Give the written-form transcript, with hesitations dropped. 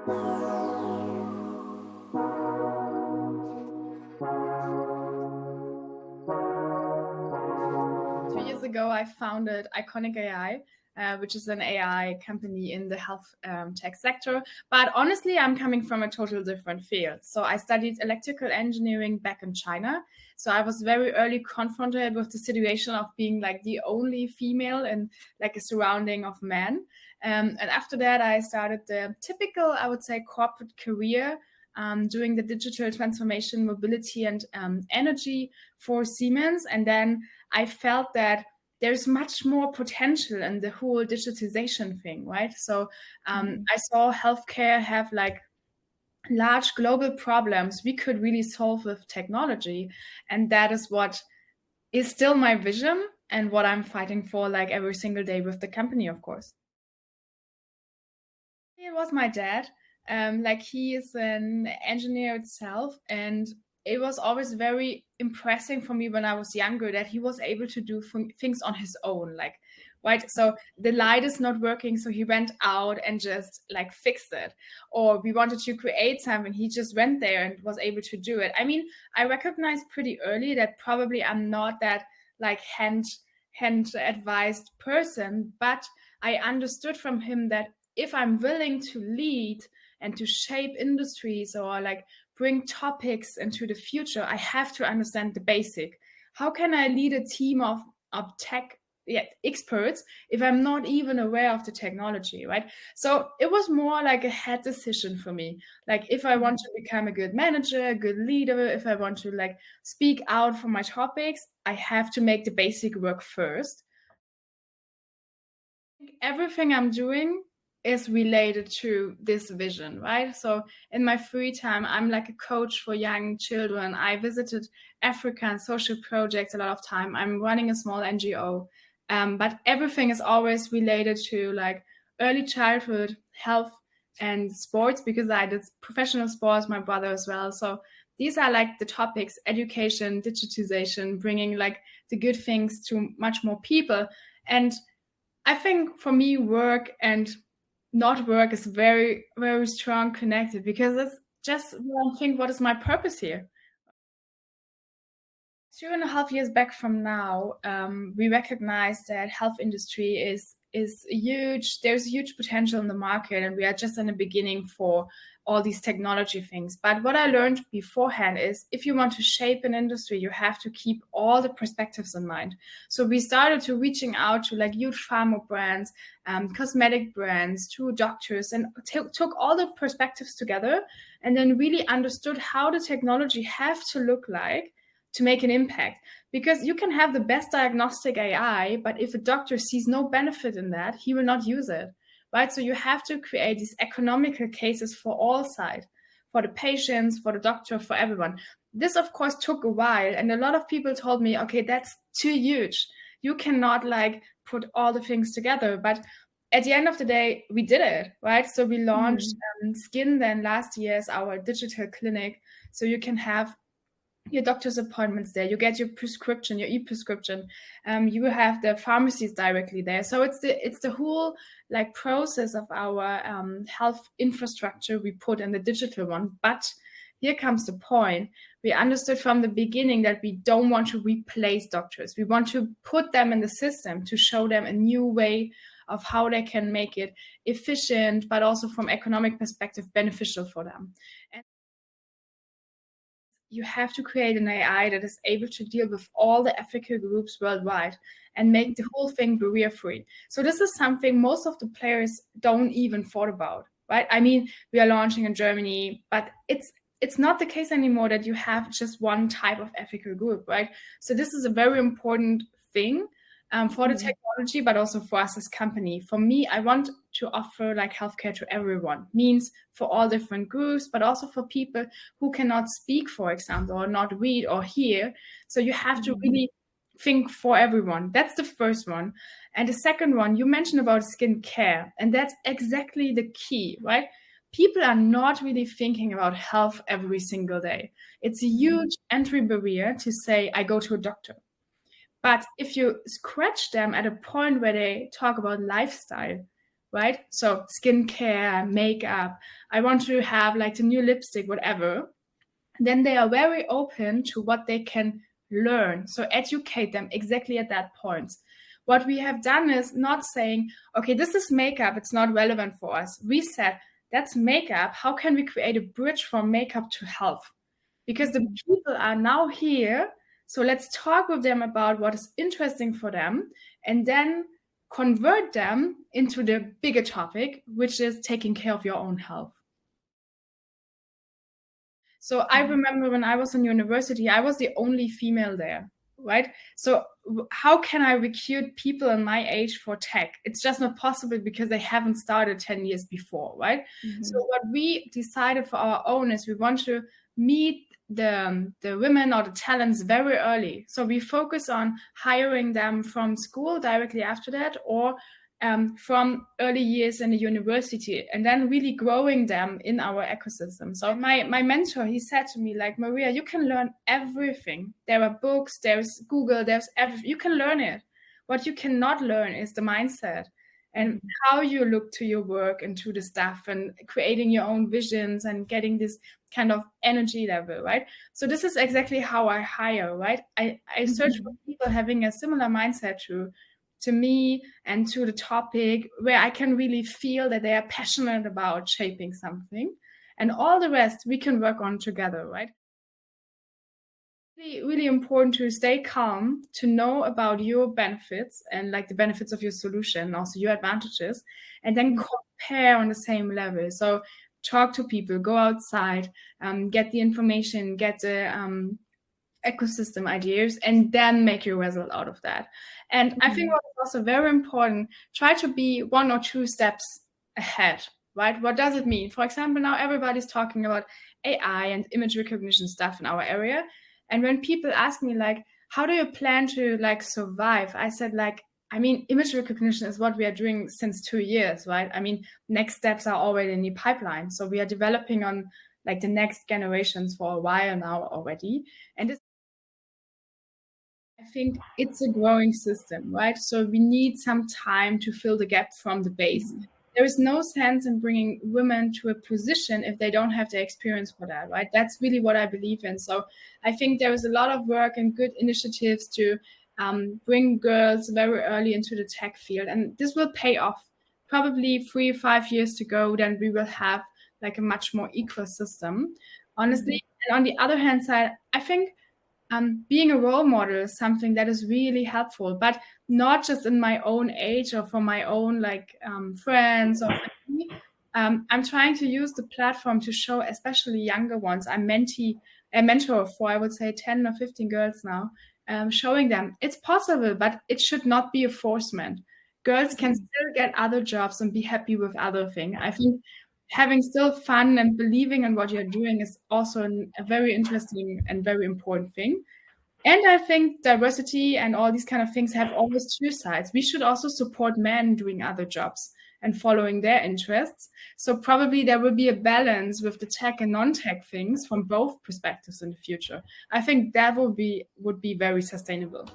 2 years ago, I founded IQONIC.AI, which is an AI company in the health tech sector. But honestly, I'm coming from a total different field. So I studied electrical engineering back in China. So I was very early confronted with the situation of being like the only female in like a surrounding of men. And after that, I started the typical, I would say, corporate career, doing the digital transformation, mobility, and energy for Siemens. And then I felt that there's much more potential in the whole digitization thing, right? So I saw healthcare have like large global problems we could really solve with technology. And that is what is still my vision and what I'm fighting for like every single day with the company, of course. It was my dad. Like he is an engineer itself, and it was always very impressive for me when I was younger that he was able to do things on his own. Like, right? So the light is not working, so he went out and just like fixed it. Or we wanted to create something, he just went there and was able to do it. I mean, I recognized pretty early that probably I'm not that like hand advised person, but I understood from him that if I'm willing to lead and to shape industries or like bring topics into the future, I have to understand the basic. How can I lead a team of tech experts if I'm not even aware of the technology, right? So it was more like a head decision for me. Like if I want to become a good manager, a good leader, if I want to like speak out for my topics, I have to make the basic work first. Everything I'm doing is related to this vision, right? So in my free time, I'm like a coach for young children. I visited Africa and social projects a lot of time. I'm running a small NGO, but everything is always related to like early childhood, health, and sports, because I did professional sports, my brother as well. So these are like the topics: education, digitization, bringing like the good things to much more people. And I think for me, work and not work is very, very strong connected, because it's just one thing, what is my purpose here? 2.5 years back from now, we recognize that health industry is huge. There's huge potential in the market, and we are just in the beginning for all these technology things. But what I learned beforehand is if you want to shape an industry, you have to keep all the perspectives in mind. So we started to reaching out to like huge pharma brands, cosmetic brands, to doctors, and took all the perspectives together, and then really understood how the technology have to look like to make an impact. Because you can have the best diagnostic AI, but if a doctor sees no benefit in that, he will not use it, right? So you have to create these economical cases for all sides, for the patients, for the doctor, for everyone. This, of course, took a while. And a lot of people told me, okay, that's too huge. You cannot like put all the things together. But at the end of the day, we did it, right? So we launched Skin then last year as our digital clinic. So you can have your doctor's appointments there, you get your prescription, your e-prescription, you have the pharmacies directly there. So it's the whole like process of our health infrastructure we put in the digital one. But here comes the point: we understood from the beginning that we don't want to replace doctors. We want to put them in the system to show them a new way of how they can make it efficient, but also from economic perspective beneficial for them. And you have to create an AI that is able to deal with all the ethical groups worldwide and make the whole thing barrier free. So this is something most of the players don't even thought about, right? I mean, we are launching in Germany, but it's not the case anymore that you have just one type of ethical group, right? So this is a very important thing for the technology, but also for us as company. For me, I want to offer like healthcare to everyone, means for all different groups, but also for people who cannot speak, for example, or not read or hear. So you have to really think for everyone. That's the first one. And the second one, you mentioned about skincare, and that's exactly the key, right? People are not really thinking about health every single day. It's a huge entry barrier to say, I go to a doctor. But if you scratch them at a point where they talk about lifestyle, right? So skincare, makeup, I want to have like the new lipstick, whatever. Then they are very open to what they can learn. So educate them exactly at that point. What we have done is not saying, okay, this is makeup, it's not relevant for us. We said, that's makeup. How can we create a bridge from makeup to health? Because the people are now here. So let's talk with them about what is interesting for them and then convert them into the bigger topic, which is taking care of your own health. So I remember when I was in university, I was the only female there, right? So how can I recruit people in my age for tech? It's just not possible because they haven't started 10 years before, right? So what we decided for our own is we want to meet the women or the talents very early. So we focus on hiring them from school directly after that, or from early years in the university, and then really growing them in our ecosystem. So my mentor, he said to me, like, Maria, you can learn everything. There are books, there's Google, there's everything. You can learn it. What you cannot learn is the mindset and how you look to your work and to the stuff and creating your own visions and getting this kind of energy level, right? So this is exactly how I hire, right? I search for people having a similar mindset to me and to the topic, where I can really feel that they are passionate about shaping something, and all the rest we can work on together, right? Really, really important to stay calm, to know about your benefits and like the benefits of your solution, also your advantages, and then compare on the same level. So talk to people, go outside, get the information, get the ecosystem ideas, and then make your result out of that. And I think what is also very important, try to be 1 or 2 steps ahead, right? What does it mean? For example, now everybody's talking about AI and image recognition stuff in our area. And when people ask me, like, how do you plan to like survive? I said, like, I mean, image recognition is what we are doing since 2 years, right? I mean, next steps are already in the pipeline. So we are developing on like the next generations for a while now already. And this, I think it's a growing system, right? So we need some time to fill the gap from the base. There is no sense in bringing women to a position if they don't have the experience for that, right? That's really what I believe in. So I think there is a lot of work and good initiatives to bring girls very early into the tech field. And this will pay off. Probably 3 or 5 years to go, then we will have like a much more equal system, honestly. And on the other hand side, I think being a role model is something that is really helpful, but not just in my own age or for my own like friends or family. I'm trying to use the platform to show especially younger ones. I'm a mentor for, I would say, 10 or 15 girls now, showing them it's possible, but it should not be a forcement. Girls can still get other jobs and be happy with other things. I think having still fun and believing in what you're doing is also a very interesting and very important thing. And I think diversity and all these kind of things have always 2 sides. We should also support men doing other jobs and following their interests. So probably there will be a balance with the tech and non-tech things from both perspectives in the future. I think that would be very sustainable.